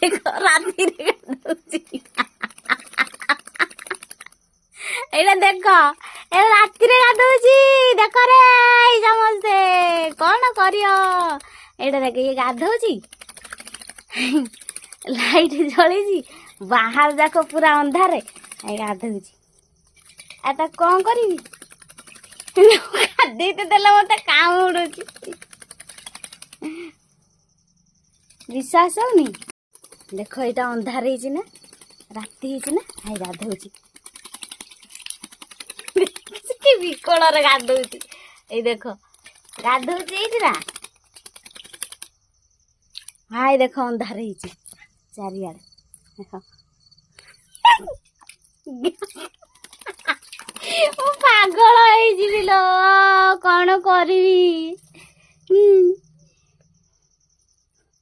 ଦେଖ ରାତିରେ ଗାଧଉଛି ଏଇଟା ଦେଖ ଏ ରାତିରେ ଗାଧଉଛି ଦେଖ ରେ ସମସ୍ତେ କଣ କରିବ ଏଇଟା ଦେଖ ଇଏ ଗାଧଉଛି ଲାଇଟ୍ ଜଳିଛି ବାହାର ଯାକ ପୁରା ଅନ୍ଧାରେ ଏ ଗାଧଉଛି ଆଉ ତାକୁ କଣ କରିବି ଗାଧେଇ ଦେଲେ ମତେ କାମୁଡୁଛି ବିଶ୍ୱାସ ହଉନି ଦେଖ ଏଇଟା ଅନ୍ଧାର ହେଇଛି ନା ରାତି ହେଇଛି ନା ଭାଇ ଗାଧଉଛି କି ବିକଳରେ ଗାଧଉଛି ଏଇ ଦେଖ ଗାଧଉଛି ଏଇଠି ନା ଭାଇ ଦେଖ ଅନ୍ଧାର ହେଇଛି ଚାରିଆଡେ ଦେଖ ମୁଁ ପାଗଳ ହେଇଯିବି ଲୋ କଣ କରିବି